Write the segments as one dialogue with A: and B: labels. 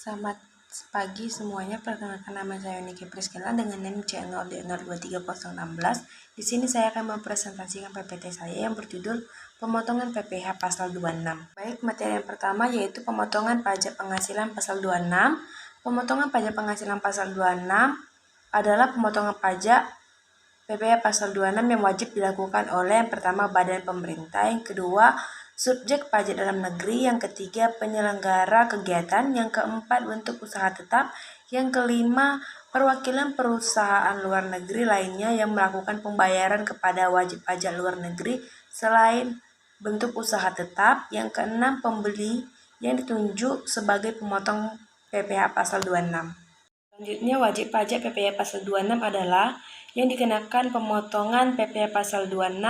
A: Selamat pagi semuanya, perkenalkan nama saya Niki Priskela dengan NIM C0D023016. Di sini saya akan mempresentasikan PPT saya yang berjudul Pemotongan PPh Pasal 26. Baik, materi yang pertama yaitu pemotongan pajak penghasilan Pasal 26. Pemotongan pajak penghasilan Pasal 26 adalah pemotongan pajak PPh Pasal 26 yang wajib dilakukan oleh yang pertama badan pemerintah, yang kedua subjek pajak dalam negeri, yang ketiga penyelenggara kegiatan, yang keempat bentuk usaha tetap, yang kelima perwakilan perusahaan luar negeri lainnya yang melakukan pembayaran kepada wajib pajak luar negeri selain bentuk usaha tetap, yang keenam pembeli yang ditunjuk sebagai pemotong PPh Pasal 26. Selanjutnya, wajib pajak PPh Pasal 26 adalah yang dikenakan pemotongan PPh Pasal 26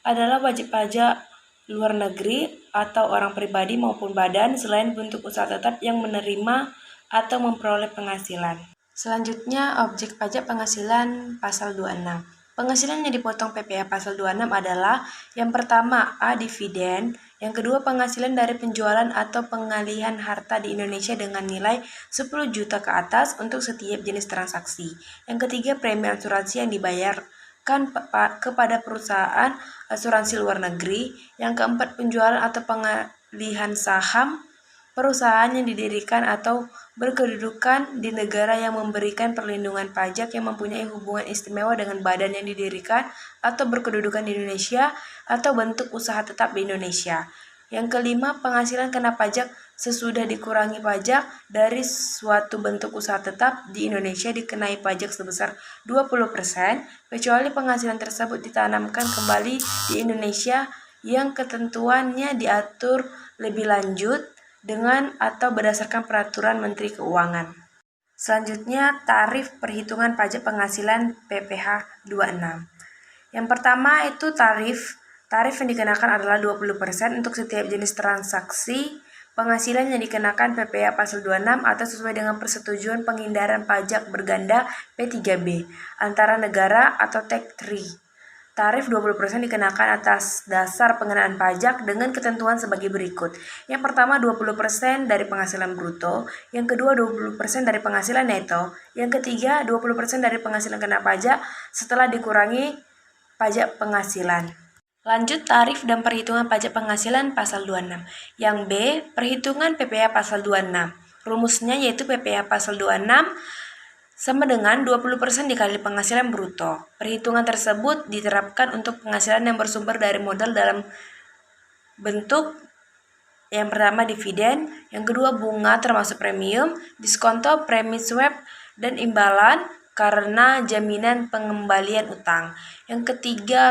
A: adalah wajib pajak luar negeri atau orang pribadi maupun badan selain bentuk usaha tetap yang menerima atau memperoleh penghasilan. Selanjutnya, objek pajak penghasilan Pasal 26. Penghasilan yang dipotong PPh Pasal 26 adalah yang pertama A. Dividen, yang kedua penghasilan dari penjualan atau pengalihan harta di Indonesia dengan nilai 10 juta ke atas untuk setiap jenis transaksi. Yang ketiga premi asuransi yang dibayarkan kepada perusahaan asuransi luar negeri. Yang keempat penjualan atau pengalihan saham perusahaan yang didirikan atau berkedudukan di negara yang memberikan perlindungan pajak yang mempunyai hubungan istimewa dengan badan yang didirikan atau berkedudukan di Indonesia atau bentuk usaha tetap di Indonesia. Yang kelima, penghasilan kena pajak sesudah dikurangi pajak dari suatu bentuk usaha tetap di Indonesia dikenai pajak sebesar 20%, kecuali penghasilan tersebut ditanamkan kembali di Indonesia yang ketentuannya diatur lebih lanjut dengan atau berdasarkan peraturan Menteri Keuangan. Selanjutnya, tarif perhitungan pajak penghasilan PPh 26. Yang pertama itu tarif yang dikenakan adalah 20% untuk setiap jenis transaksi penghasilan yang dikenakan PPh Pasal 26 atau sesuai dengan persetujuan penghindaran pajak berganda P3B antara negara atau tax free. Tarif 20% dikenakan atas dasar pengenaan pajak dengan ketentuan sebagai berikut. Yang pertama 20% dari penghasilan bruto, yang kedua 20% dari penghasilan neto, yang ketiga 20% dari penghasilan kena pajak setelah dikurangi pajak penghasilan. Lanjut, tarif dan perhitungan pajak penghasilan Pasal 26. Yang B, perhitungan PPh Pasal 26. Rumusnya yaitu PPh Pasal 26 sama dengan 20% dikali penghasilan bruto. Perhitungan tersebut diterapkan untuk penghasilan yang bersumber dari modal dalam bentuk yang pertama dividen, yang kedua bunga termasuk premium, diskonto, premi swab, dan imbalan karena jaminan pengembalian utang. Yang ketiga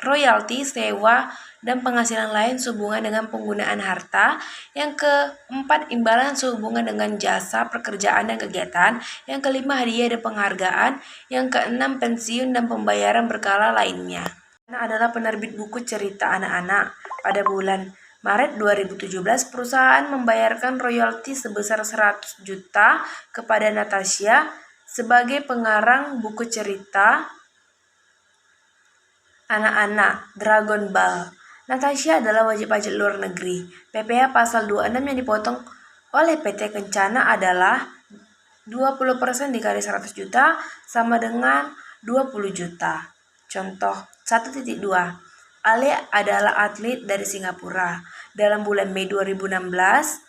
A: royalti, sewa, dan penghasilan lain sehubungan dengan penggunaan harta. Yang keempat imbalan sehubungan dengan jasa, pekerjaan, dan kegiatan. Yang kelima hadiah dan penghargaan. Yang keenam pensiun dan pembayaran berkala lainnya. Ini adalah penerbit buku cerita anak-anak. Pada bulan Maret 2017, perusahaan membayarkan royalti sebesar 100 juta kepada Natasha sebagai pengarang buku cerita anak-anak Dragon Ball. Natasha adalah wajib pajak luar negeri. PPh Pasal 26 yang dipotong oleh PT Kencana adalah 20% dikali 100 juta sama dengan 20 juta. Contoh 1.2. Ale adalah atlet dari Singapura. Dalam bulan Mei 2016,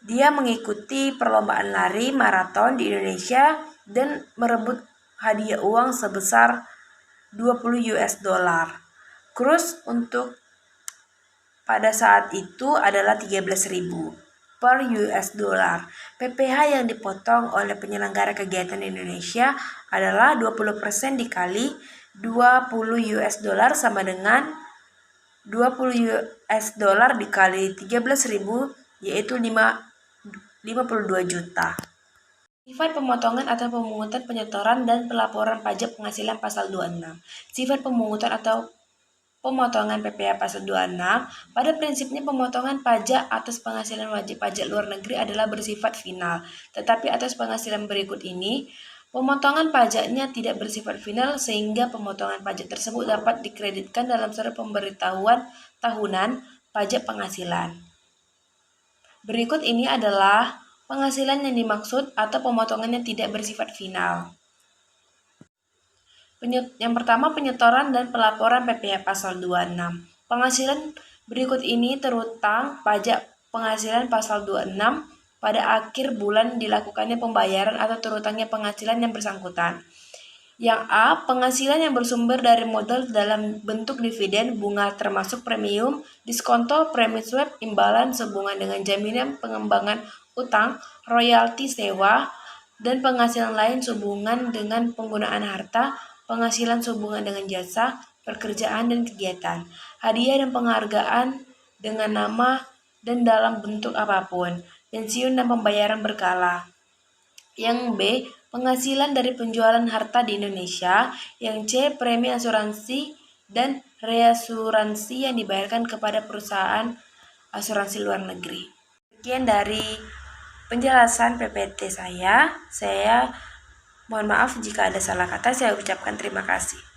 A: dia mengikuti perlombaan lari maraton di Indonesia dan merebut hadiah uang sebesar 20 US dollar. Kurs untuk pada saat itu adalah 13.000 per US dollar. PPh yang dipotong oleh penyelenggara kegiatan Indonesia adalah 20% dikali 20 US dollar sama dengan 20 US dollar dikali 13.000 yaitu 52 juta. Sifat pemotongan atau pemungutan penyetoran dan pelaporan pajak penghasilan Pasal 26. Sifat pemungutan atau pemotongan PPh Pasal 26. Pada prinsipnya pemotongan pajak atas penghasilan wajib pajak luar negeri adalah bersifat final. Tetapi atas penghasilan berikut ini, pemotongan pajaknya tidak bersifat final sehingga pemotongan pajak tersebut dapat dikreditkan dalam surat pemberitahuan tahunan pajak penghasilan. Berikut ini adalah penghasilan yang dimaksud atau pemotongan yang tidak bersifat final. Yang pertama, penyetoran dan pelaporan PPh pasal 26. Penghasilan berikut ini terutang pajak penghasilan pasal 26 pada akhir bulan dilakukannya pembayaran atau terutangnya penghasilan yang bersangkutan. Yang A, penghasilan yang bersumber dari modal dalam bentuk dividen, bunga termasuk premium, diskonto, premi swap, imbalan sehubungan dengan jaminan pengembangan utang, royalti sewa, dan penghasilan lain sehubungan dengan penggunaan harta, penghasilan sehubungan dengan jasa, pekerjaan dan kegiatan, hadiah dan penghargaan dengan nama dan dalam bentuk apapun, pensiun dan pembayaran berkala. Yang B, penghasilan dari penjualan harta di Indonesia. Yang C, premi asuransi dan reasuransi yang dibayarkan kepada perusahaan asuransi luar negeri. Sekian dari penjelasan PPT saya. Saya mohon maaf jika ada salah kata, saya ucapkan terima kasih.